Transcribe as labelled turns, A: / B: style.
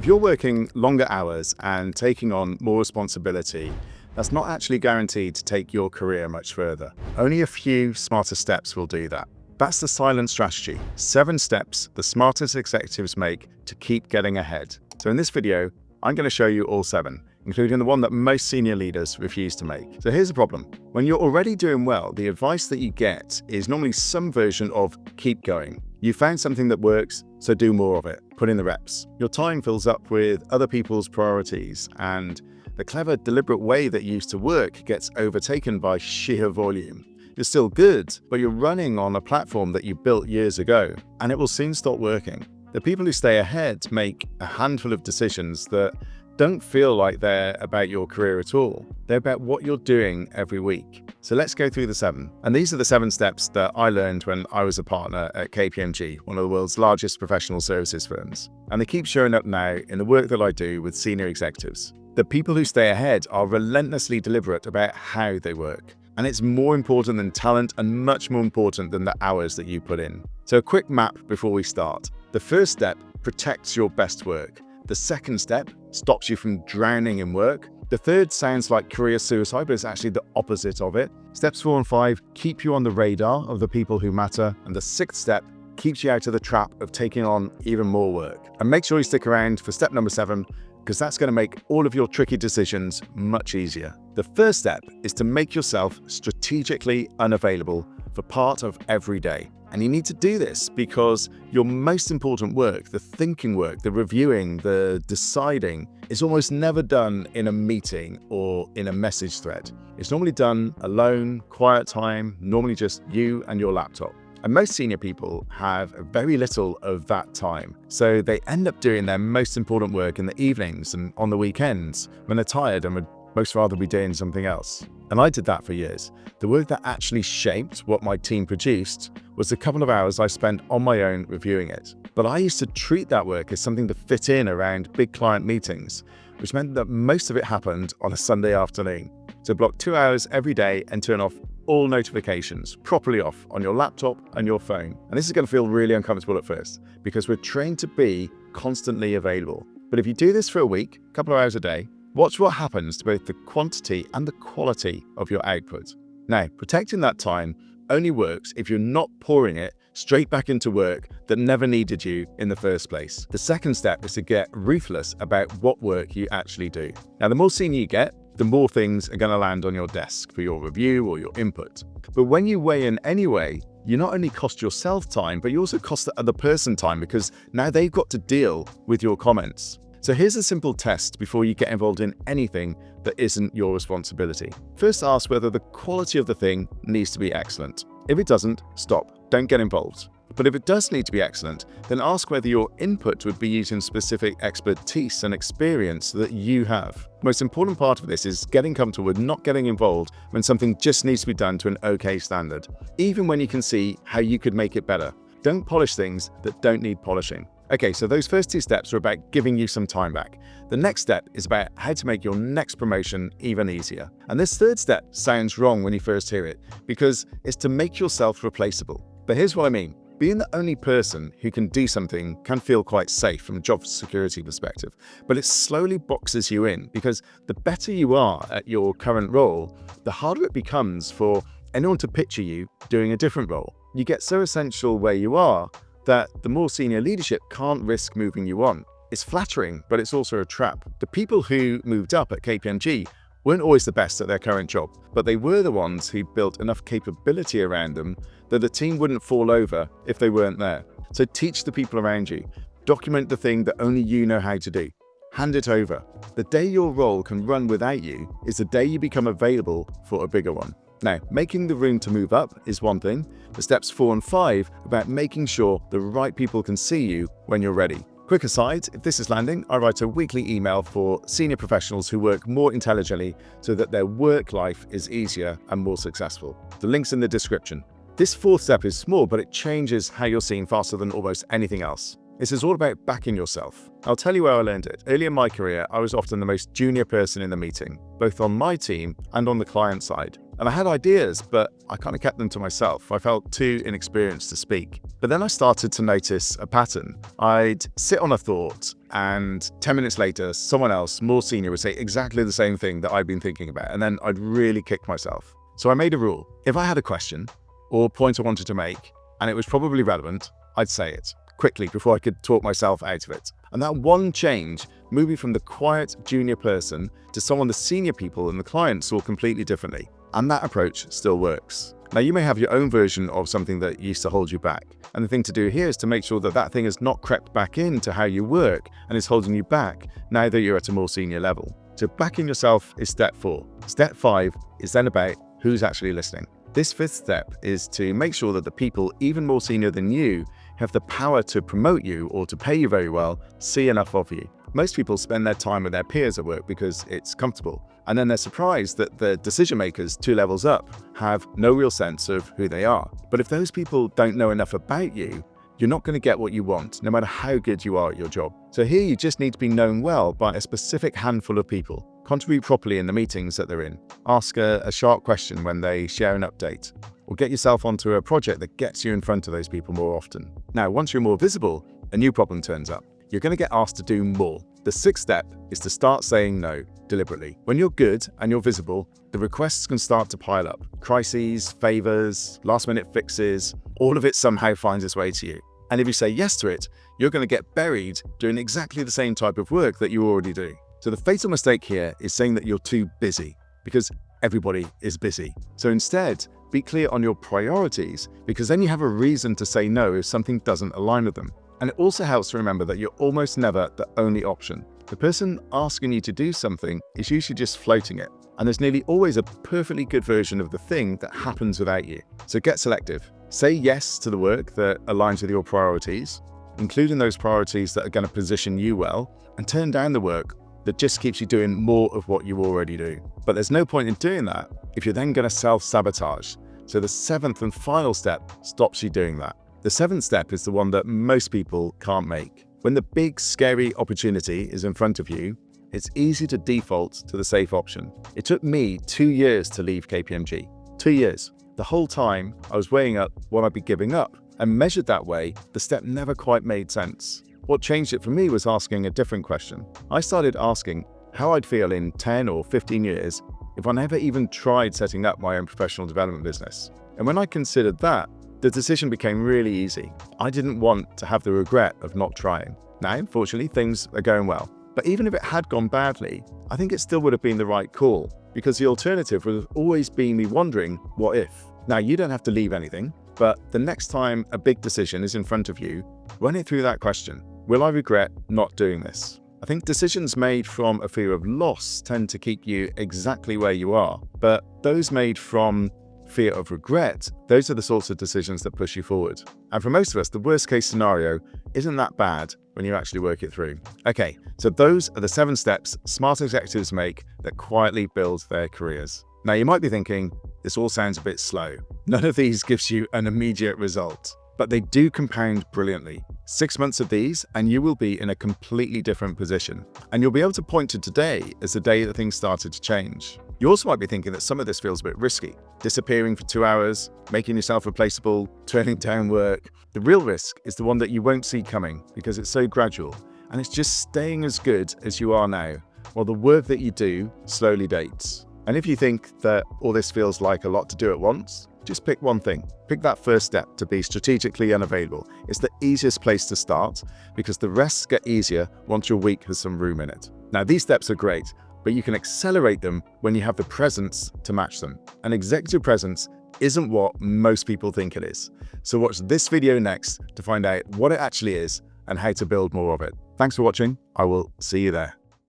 A: If you're working longer hours and taking on more responsibility, that's not actually guaranteed to take your career much further. Only a few smarter steps will do that. That's the silent strategy. 7 steps the smartest executives make to keep getting ahead. So in this video, I'm going to show you all 7, including the one that most senior leaders refuse to make. So here's the problem. When you're already doing well, the advice that you get is normally some version of keep going. You found something that works, so do more of it. Put in the reps. Your time fills up with other people's priorities, and the clever, deliberate way that you used to work gets overtaken by sheer volume. You're still good, but you're running on a platform that you built years ago, and it will soon stop working. The people who stay ahead make a handful of decisions that don't feel like they're about your career at all. They're about what you're doing every week. So let's go through the 7. And these are the 7 steps that I learned when I was a partner at KPMG, one of the world's largest professional services firms. And they keep showing up now in the work that I do with senior executives. The people who stay ahead are relentlessly deliberate about how they work. And it's more important than talent and much more important than the hours that you put in. So a quick map before we start. The first step protects your best work. The second step stops you from drowning in work. The third sounds like career suicide, but it's actually the opposite of it. Steps 4 and 5 keep you on the radar of the people who matter. And the 6th step keeps you out of the trap of taking on even more work. And make sure you stick around for step number 7, because that's going to make all of your tricky decisions much easier. The first step is to make yourself strategically unavailable for part of every day. And you need to do this because your most important work, the thinking work, the reviewing, the deciding, is almost never done in a meeting or in a message thread. It's normally done alone, quiet time, normally just you and your laptop. And most senior people have very little of that time. So they end up doing their most important work in the evenings and on the weekends when they're tired and would most rather be doing something else. And I did that for years. The work that actually shaped what my team produced was the couple of hours I spent on my own reviewing it. But I used to treat that work as something to fit in around big client meetings, which meant that most of it happened on a Sunday afternoon. So block 2 hours every day and turn off all notifications properly off on your laptop and your phone. And this is going to feel really uncomfortable at first because we're trained to be constantly available. But if you do this for a week, a couple of hours a day, watch what happens to both the quantity and the quality of your output. Now, protecting that time only works if you're not pouring it straight back into work that never needed you in the first place. The second step is to get ruthless about what work you actually do. Now, the more senior you get, the more things are going to land on your desk for your review or your input. But when you weigh in anyway, you not only cost yourself time, but you also cost the other person time because now they've got to deal with your comments. So here's a simple test before you get involved in anything that isn't your responsibility. First, ask whether the quality of the thing needs to be excellent. If it doesn't, stop. Don't get involved. But if it does need to be excellent, then ask whether your input would be using specific expertise and experience that you have. The most important part of this is getting comfortable with not getting involved when something just needs to be done to an okay standard, even when you can see how you could make it better. Don't polish things that don't need polishing. Okay, so those first 2 steps are about giving you some time back. The next step is about how to make your next promotion even easier. And this third step sounds wrong when you first hear it, because it's to make yourself replaceable. But here's what I mean. Being the only person who can do something can feel quite safe from a job security perspective, but it slowly boxes you in because the better you are at your current role, the harder it becomes for anyone to picture you doing a different role. You get so essential where you are that the more senior leadership can't risk moving you on. It's flattering, but it's also a trap. The people who moved up at KPMG weren't always the best at their current job, but they were the ones who built enough capability around them that the team wouldn't fall over if they weren't there. So teach the people around you. Document the thing that only you know how to do. Hand it over. The day your role can run without you is the day you become available for a bigger one. Now, making the room to move up is one thing. The steps 4 and 5 about making sure the right people can see you when you're ready. Quick aside, if this is landing, I write a weekly email for senior professionals who work more intelligently so that their work life is easier and more successful. The link's in the description. This 4th step is small, but it changes how you're seen faster than almost anything else. This is all about backing yourself. I'll tell you where I learned it. Early in my career, I was often the most junior person in the meeting, both on my team and on the client side. And I had ideas, but I kind of kept them to myself. I felt too inexperienced to speak. But then I started to notice a pattern. I'd sit on a thought, and 10 minutes later, someone else, more senior, would say exactly the same thing that I'd been thinking about. And then I'd really kick myself. So I made a rule. If I had a question or point I wanted to make, and it was probably relevant, I'd say it quickly before I could talk myself out of it. And that one change, moving from the quiet junior person to someone the senior people and the client saw completely differently. And that approach still works. Now, you may have your own version of something that used to hold you back. And the thing to do here is to make sure that that thing has not crept back into how you work and is holding you back now that you're at a more senior level. So backing yourself is step 4. Step 5 is then about who's actually listening. This 5th step is to make sure that the people even more senior than you have the power to promote you or to pay you very well, see enough of you. Most people spend their time with their peers at work because it's comfortable. And then they're surprised that the decision makers 2 levels up have no real sense of who they are. But if those people don't know enough about you, you're not going to get what you want, no matter how good you are at your job. So here you just need to be known well by a specific handful of people. Contribute properly in the meetings that they're in. Ask a sharp question when they share an update. Or get yourself onto a project that gets you in front of those people more often. Now, once you're more visible, a new problem turns up. You're going to get asked to do more. The 6th step is to start saying no deliberately. When you're good and you're visible, the requests can start to pile up. Crises, favors, last-minute fixes, all of it somehow finds its way to you. And if you say yes to it, you're going to get buried doing exactly the same type of work that you already do. So the fatal mistake here is saying that you're too busy, because everybody is busy. So instead, be clear on your priorities, because then you have a reason to say no if something doesn't align with them. And it also helps to remember that you're almost never the only option. The person asking you to do something is usually just floating it, and there's nearly always a perfectly good version of the thing that happens without you. So get selective. Say yes to the work that aligns with your priorities, including those priorities that are going to position you well, and turn down the work that just keeps you doing more of what you already do. But there's no point in doing that if you're then going to self-sabotage. So the 7th and final step stops you doing that. The 7th step is the one that most people can't make. When the big, scary opportunity is in front of you, it's easy to default to the safe option. It took me 2 years to leave KPMG. 2 years. The whole time I was weighing up what I'd be giving up, and measured that way, the step never quite made sense. What changed it for me was asking a different question. I started asking how I'd feel in 10 or 15 years if I never even tried setting up my own professional development business. And when I considered that, the decision became really easy. I didn't want to have the regret of not trying. Now, fortunately, things are going well. But even if it had gone badly, I think it still would have been the right call, because the alternative would have always been me wondering, what if? Now, you don't have to leave anything, but the next time a big decision is in front of you, run it through that question. Will I regret not doing this? I think decisions made from a fear of loss tend to keep you exactly where you are, but those made from fear of regret, those are the sorts of decisions that push you forward. And for most of us, the worst case scenario isn't that bad when you actually work it through. Okay, so those are the 7 steps smart executives make that quietly build their careers. Now, you might be thinking, this all sounds a bit slow. None of these gives you an immediate result, but they do compound brilliantly. 6 months of these, and you will be in a completely different position. And you'll be able to point to today as the day that things started to change. You also might be thinking that some of this feels a bit risky. Disappearing for 2 hours, making yourself replaceable, turning down work. The real risk is the one that you won't see coming because it's so gradual, and it's just staying as good as you are now, while the work that you do slowly dates. And if you think that all this feels like a lot to do at once, just pick one thing. Pick that first step to be strategically unavailable. It's the easiest place to start because the rest get easier once your week has some room in it. Now, these steps are great, but you can accelerate them when you have the presence to match them. And executive presence isn't what most people think it is. So watch this video next to find out what it actually is and how to build more of it. Thanks for watching. I will see you there.